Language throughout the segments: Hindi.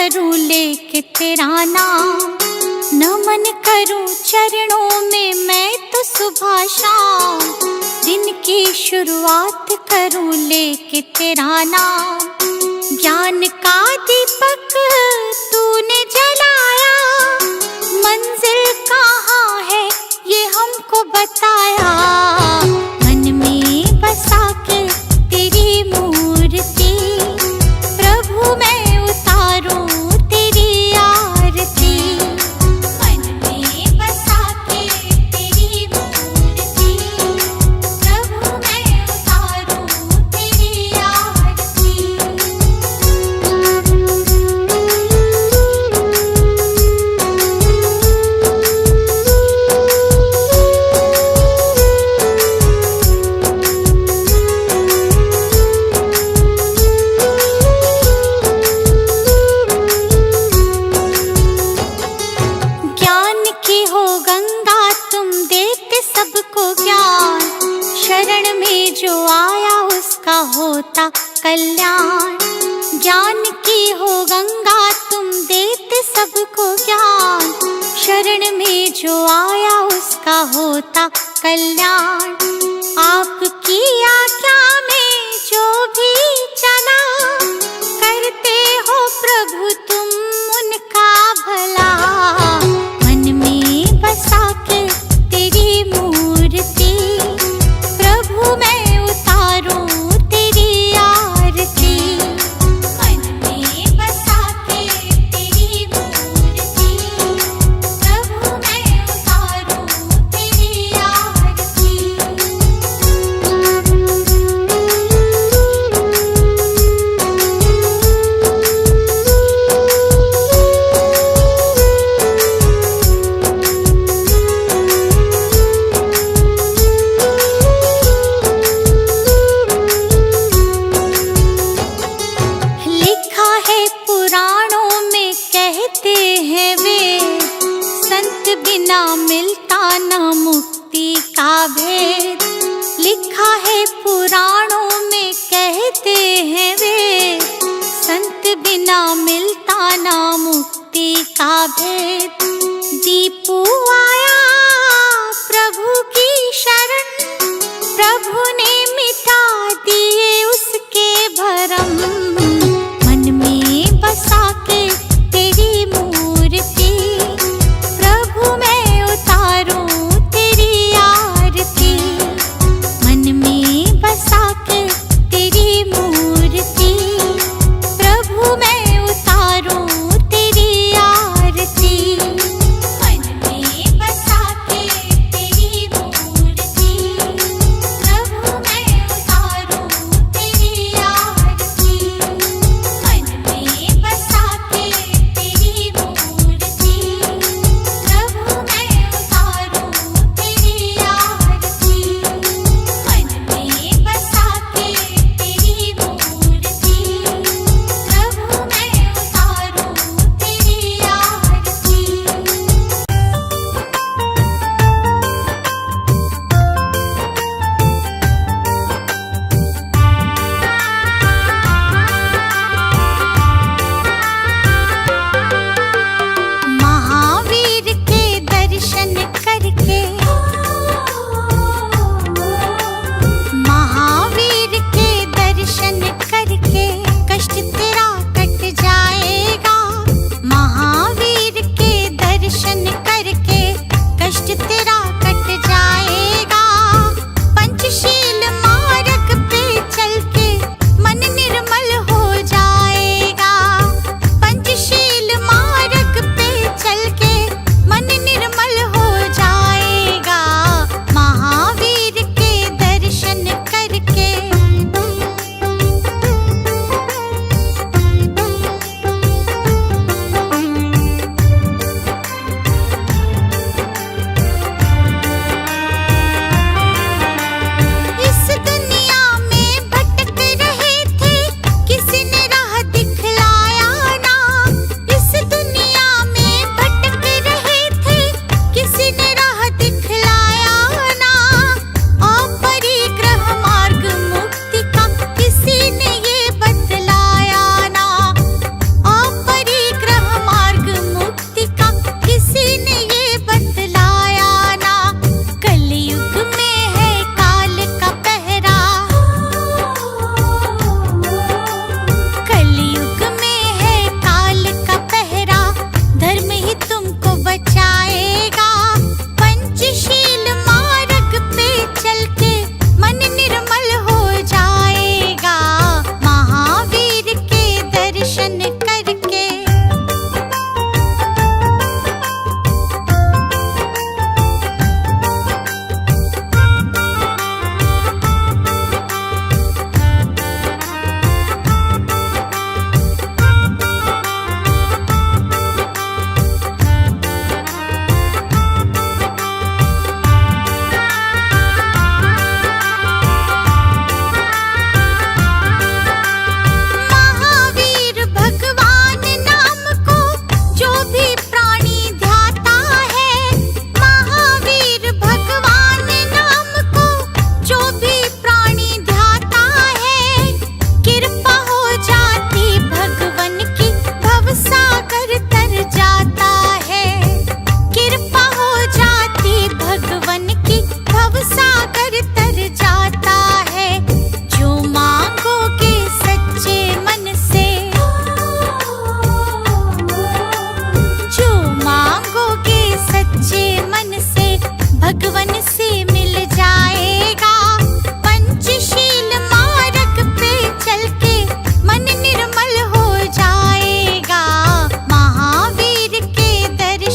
करूं लेके तेरा नाम, नमन करूं चरणों में मैं तो सुबह शाम। दिन की शुरुआत करूं लेके तेरा नाम, ज्ञान का दीपक तूने जलाया, मंजिल कहाँ है ये हमको बताया। मन में बसा के तेरी मूर्ति, प्रभु मैं उतारूं तेरी आरती। मन में बसा के तेरी मूर्ति, प्रभु मैं उतारूं तेरी आरती। ज्ञान की हो गंगा तुम देते सबको ज्ञान, शरण में जो आया उसका होता कल्याण। ज्ञान की हो गंगा तुम देते सबको ज्ञान, शरण में जो आया उसका होता कल्याण। आपकी आज्ञा में जो भी चला, करते हो प्रभु तुम उनका भला। मन में बसा के तेरी मूर्ति, प्रभु मैं उतारूं तेरी आरती। मन में बसा के तेरी मूर्ति, प्रभु मैं उतारूं तेरी आरती। लिखा है पुराणों में कहते हैं वे, संत बिना मिलता न मुक्ति का भेद। लिखा है पुराणों में कहते हैं वे, संत बिना मिलता न मुक्ति का भेद। दीपू आया प्रभु की शरण, प्रभु ने मिटा दिए उसके भरम। मन में बसा के तेरी मूर्ति, प्रभु मैं उतारूं तेरी आरती। मन में बसा के तेरी मूर्ति, प्रभु मैं उतारूं तेरी आरती। मन में बसा के तेरी मूर्ति, प्रभु मैं उतारूं तेरी आरती। मन में बसा के तेरी मूर्ति, प्रभु मैं उतारूं तेरी आरती। मन में बसा के तेरी मूर्ति, प्रभु मैं उतारूं तेरी आरती। महावीर के दर्शन करके, महावीर के दर्शन करके कष्ट तेरा कट जाएगा। महावीर के दर्शन करके कष्ट तेरा कट जाएगा। पंचशील मार्ग पे चल के मन निर्मल हो जाएगा। पंचशील मार्ग पे चल के मन निर्मल हो जाएगा। महावीर के दर्शन करके।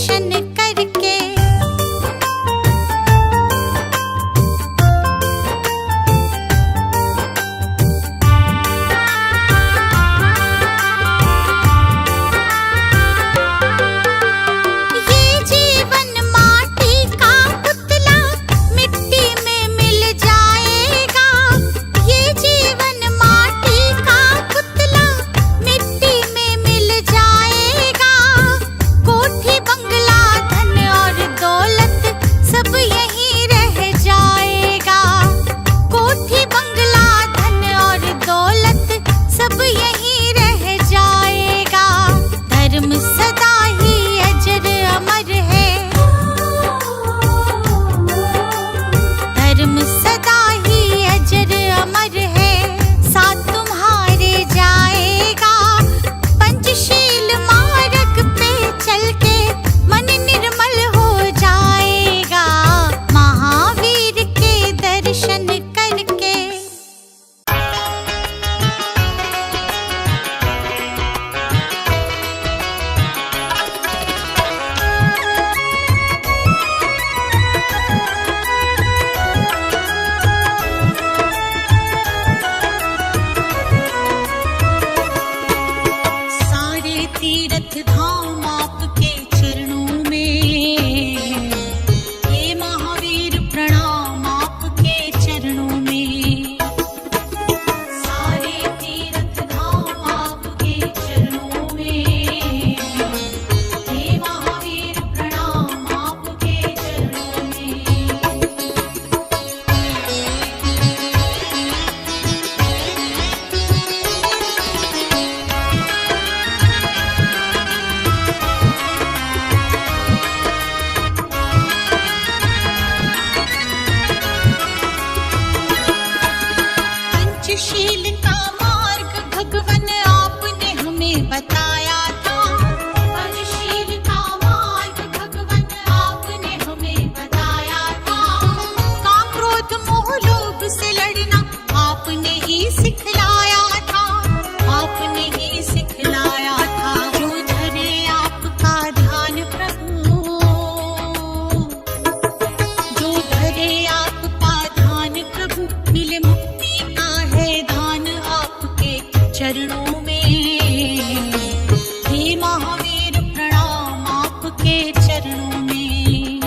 दर्शन करके। ये जीवन माटी का पुतला मिट्टी में मिल जाएगा। ये जीवन माटी का पुतला मिट्टी में मिल जाएगा। कोठी बंगला धन और दौलत सब यहीं रह जाएगा। कोठी बंगला धन और दौलत सब यहीं रह जाएगा। धर्म सदा ही अजर अमर है। धर्म सदा ही अजर अमर है। साथ तुम्हारे जाएगा। पंचशील मार्ग पे चल के मन निर्मल हो जाएगा। महावीर के दर्शन करके। सारे तीर्थ धाम आपके चरणों में। हे महावीर प्रणाम आपके चरणों में। सारे तीर्थ धाम आपके चरणों में। हे महावीर प्रणाम आपके चरणों में। पंचशील का मार्ग भगवन आपने हमें बताया था। पंचशील का मार्ग भगवन आपने हमें बताया था। काम क्रोध मोह लोभ से लड़ना आपने ही सिखलाया था। आपने ही सिखलाया था। जो धरे आपका ध्यान प्रभु, जो धरे आपका ध्यान प्रभु, मिले मुक्ति का है दान आपके चरणों में। हे महावीर प्रणाम आपके चरणों में।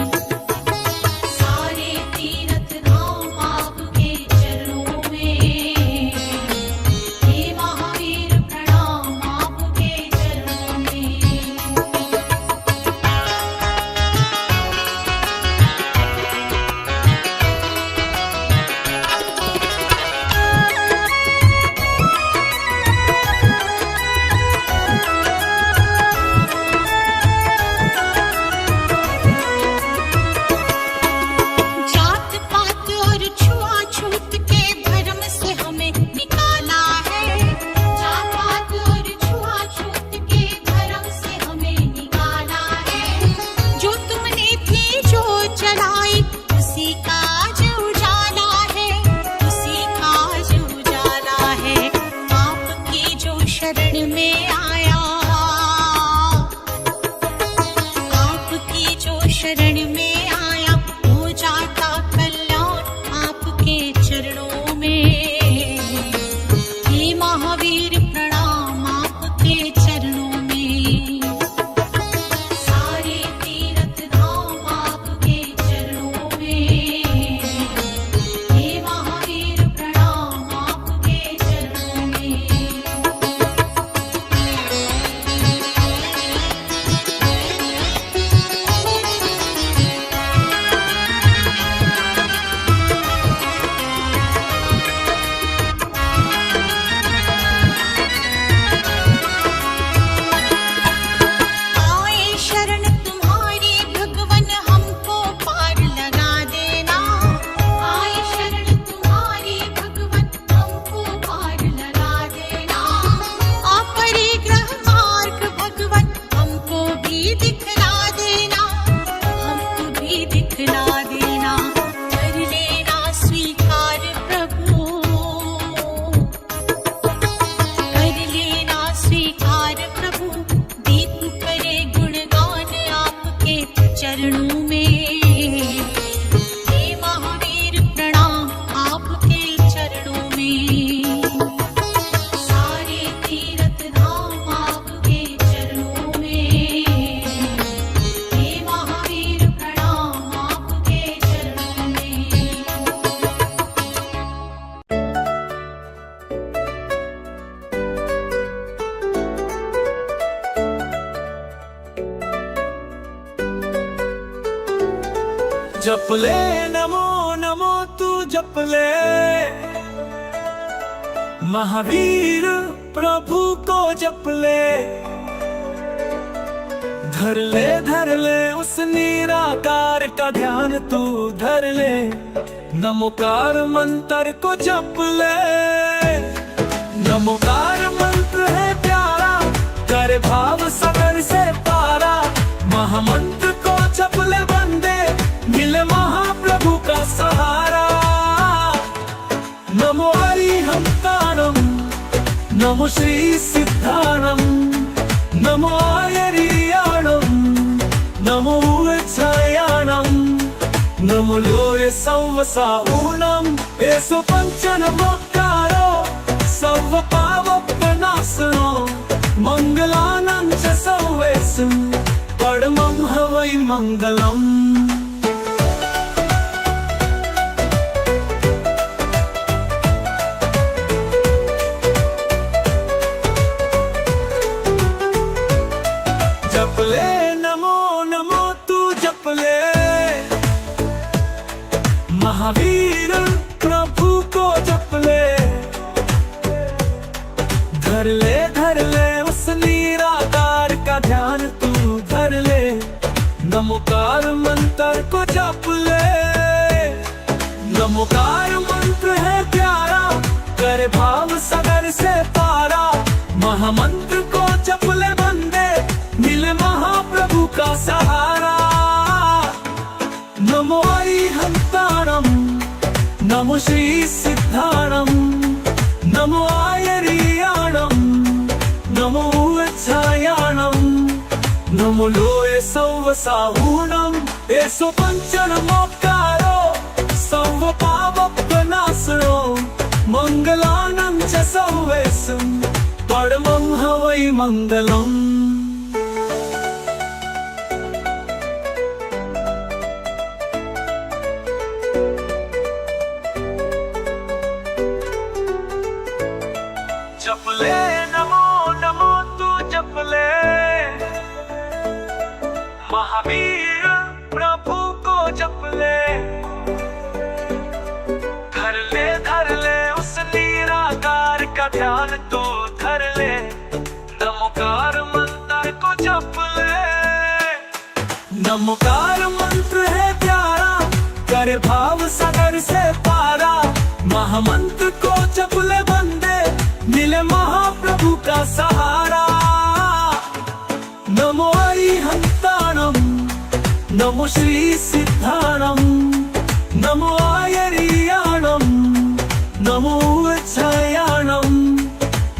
सारे तीर्थ धाम आपके चरणों में। हे महावीर प्रणाम आपके चरणों में। जात पात और छुआछूत के भरम से हमें निकाला है। जात पात और छुआछूत के भरम से हमें निकाला है। जो तुमने थी जो चलाई उसी का आज उजाला है। उसी का आज उजाला है। आपकी जो शरण में आया, आपकी जो शरण में आया, हो जाता कल्याण आपके चरणों में। हे महावीर प्रणाम आपके चरणों में। सारे तीर्थ धाम आपके चरणों में। हे महावीर प्रणाम आपके चरणों में। चरणों में। हे महावीर प्रणाम आपके चरणों में। सारे तीर्थ धाम आपके चरणों में। हे महावीर प्रणाम आपके चरणों में। जप ले नमो नमो तू जप ले, महावीर प्रभु को जप ले। धर ले उस निराकार का ध्यान तू धर ले, नमोकार मंत्र को जप ले। नमोकार मंत्र है प्यारा, कर भाव सागर से पारा। महामंत्र को जप ले बंदे, मिले महाप्रभु का सहारा। नमो हरिहंतारम, नमो श्री सिद्धारम, नमो आयरियाणम, नमो उच्छायाणम, नमो लोये संवसाऊणम। एसो पंचनमोक्कारो सर्व पावप्रनाशनो, मंगलानं च सर्वेषु परमं हवै मंगलम्। जप ले नमो नमो तू जप ले, महावीर प्रभु को जप ले। धर ले उस निराकार का ध्यान तू धर ले, नमोकार मंत्र को जप ले। नमोकार मंत्र है प्यारा, कर भाव सागर से पारा। महामंत्र को जप ले बंदे, मिले महाप्रभु का सहारा। नमो हरिहंतारम, नमो श्री सिद्धारम, नमो आयरियाणम, नमो उच्छायाणम, नमो लोये संवसाऊणम। एसो पंचनमोक्कारो सर्व पावप्रनाशनो, मंगलानं च सर्वेषु परमं हवै मंगलम्। जप ले नमो नमो तू जप ले, महावीर प्रभु को जप ले। धर ले उस निराकार का ध्यान तो धर ले, नमोकार मंत्र को जप ले। नमोकार मंत्र है प्यारा, कर भाव सागर से पारा। महामंत्र को जप ले बंदे, मिले महाप्रभु का सहारा। नमो हरिहंतारम, नमो श्री सिद्धारम, नमो आयरियाणम, नमो उच्छायाणम,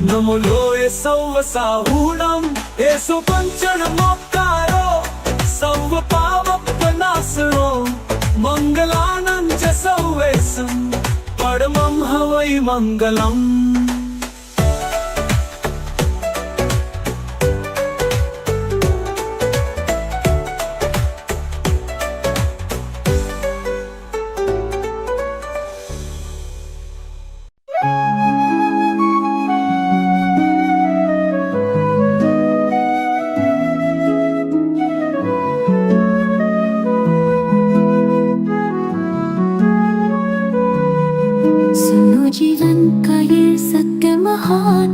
नमो लोये संवसाऊणम। एसो पंचनमोक्कारो सर्व पावप्रनाशनो, मंगलानं च सर्वेषु परमं हवै मंगलम्। जीवन का ये सत्य महान,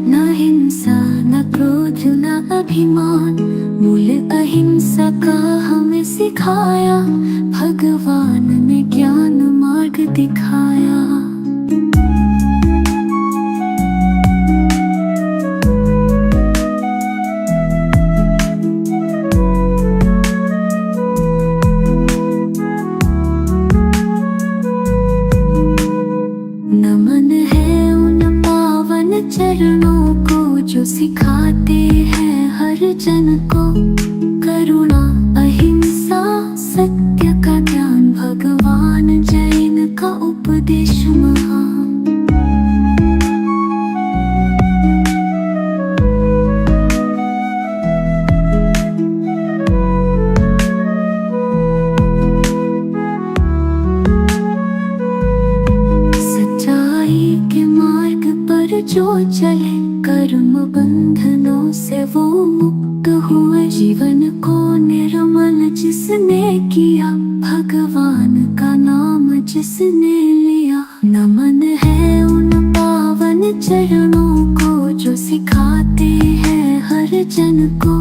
न हिंसा न क्रोध न अभिमान। मूल अहिंसा का हमें सिखाया, भगवान ने ज्ञान मार्ग दिखाया। नमन है उन पावन चरणों को, जो सिखाते हैं हर जन को करुणा अहिंसा जिसने किया, भगवान का नाम जिसने लिया। नमन है उन पावन चरणों को जो सिखाते हैं हर जन को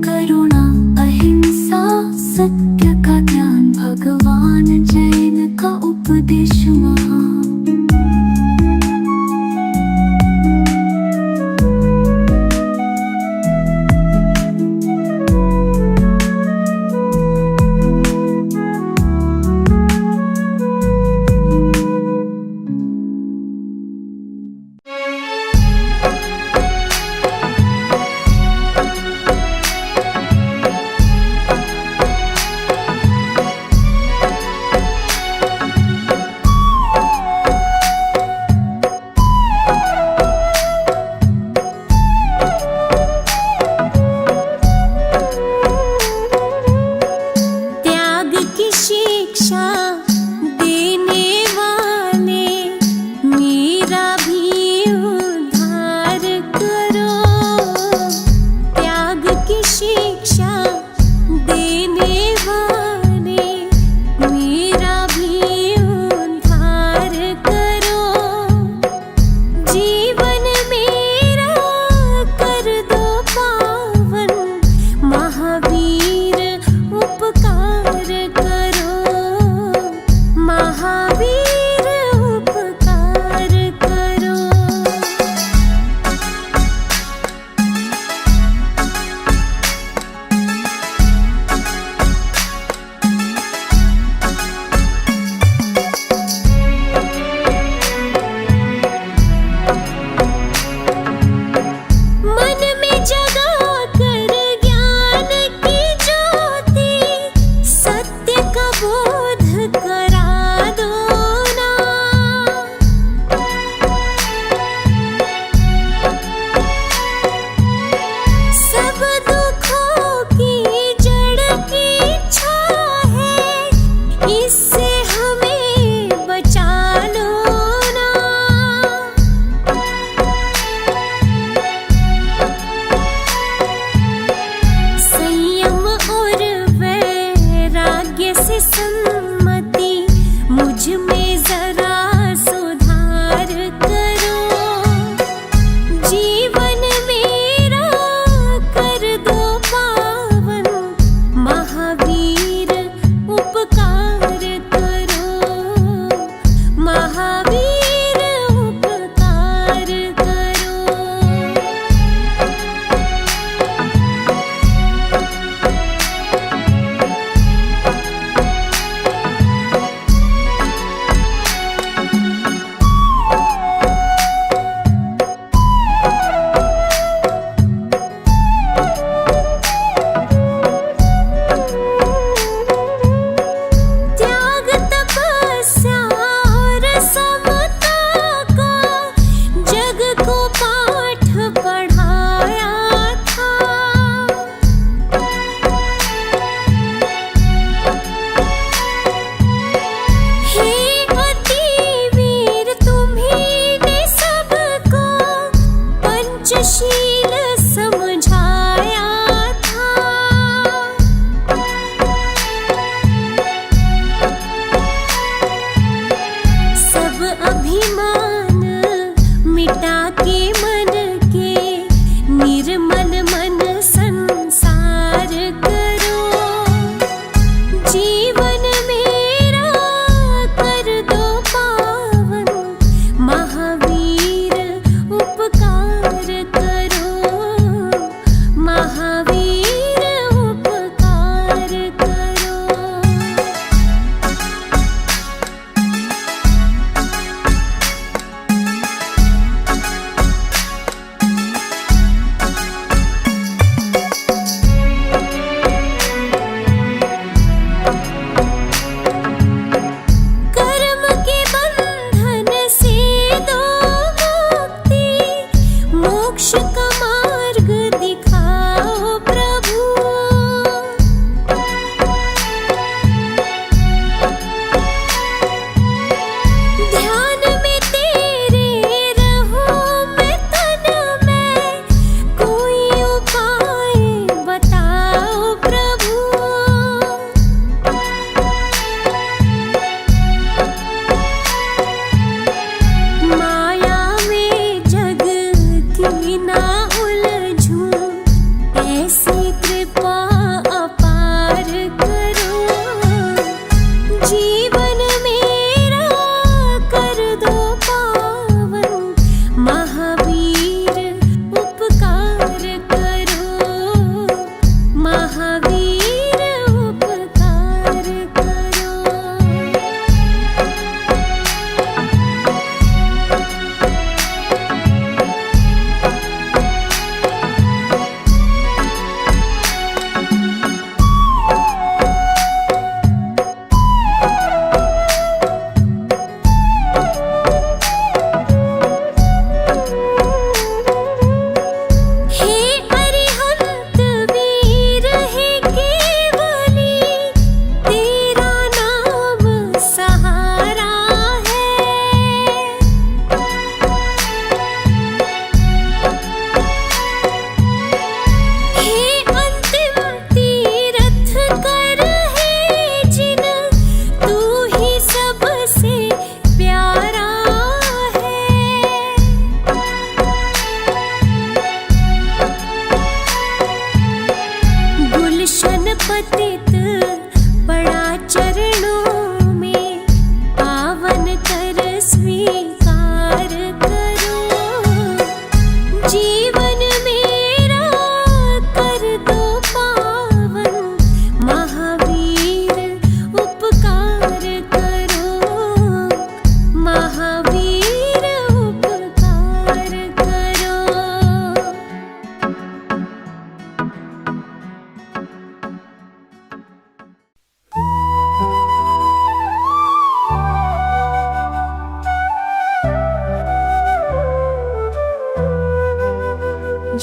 करुणा, अहिंसा, सत्य का ज्ञान। भगवान जैन का उपदेश महान।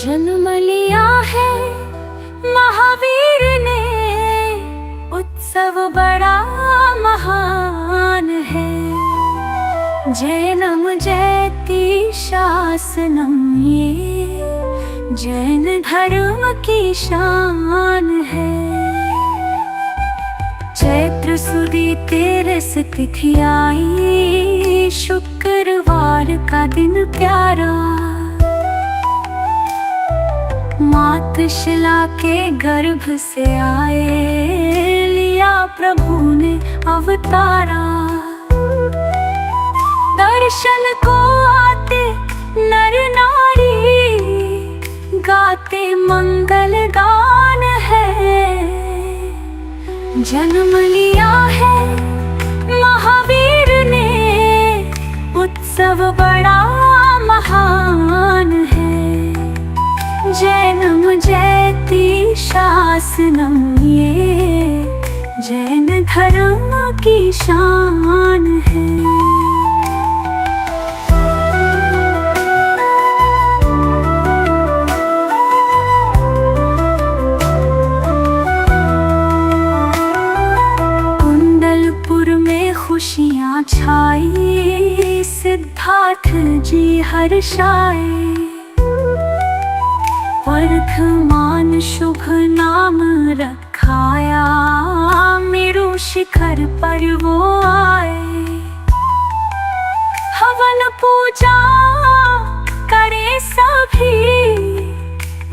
जन्म लिया है महावीर ने, उत्सव बड़ा महान है। जैनम जयति शासनम, ये जैन धर्म की शान है। चैत्र सुदी 13 तिथि आई, शुक्रवार का दिन प्यारा। मातृशिला के गर्भ से आए, लिया प्रभु ने अवतारा। दर्शन को आते नर नारी, गाते मंगल गान है। जन्म लिया है महावीर ने, उत्सव बड़ा महान है। जैनम जयति शासनम, ये जैन धर्म की शान है। कुंडलपुर में खुशियाँ छाई, सिद्धार्थ जी हर्षाए। वर्धमान शुभ नाम रखाया, मेरु शिखर पर वो आए। हवन पूजा करे सभी,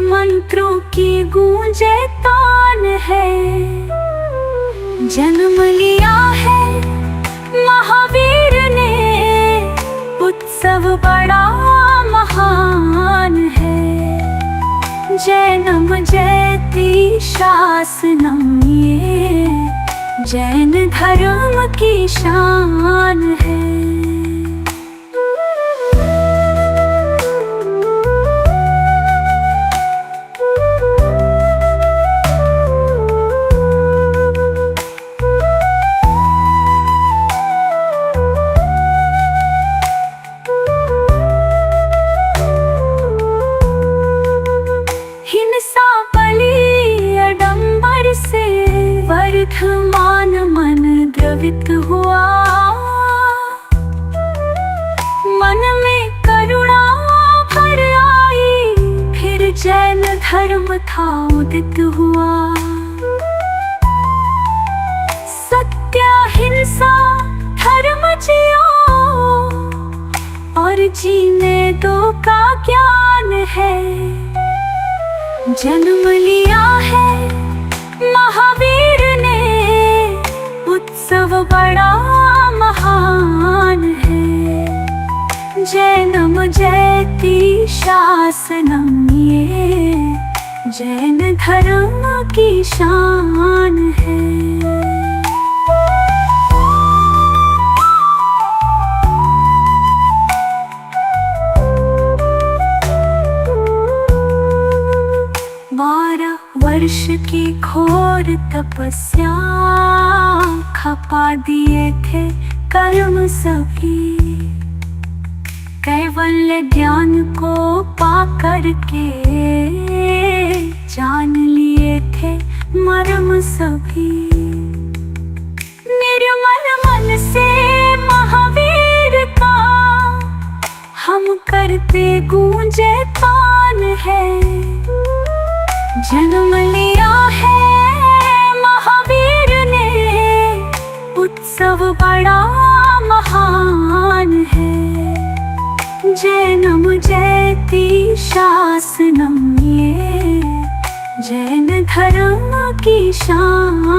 मंत्रों की गूंजे तान है। जन्म लिया है महावीर ने, उत्सव बड़ा महान है। जैनम जयति शासनम, ये जैन धर्म की शान है। हिंसा बलि आडंबर से, वर्धमान मन द्रवित हुआ। मन में करुणा भर आई, फिर जैन धर्म था उदित हुआ। सत्य हिंसा धर्म जियो, और जीने दो का ज्ञान है। जन्म लिया है महावीर ने, उत्सव बड़ा महान है। जैनम जयति शासनम, ये जैन धर्म की शान है। वर्ष की घोर तपस्या, खपा दिए थे कर्म सभी। कैवल्य ज्ञान को पा करके, जान लिए थे मर्म सभी। निर्मल मन से महावीर का, हम करते गूंजे तान है। जन्म लिया है महावीर ने, उत्सव बड़ा महान है। जैनम जयति शासनम, ये जैन धर्म की शान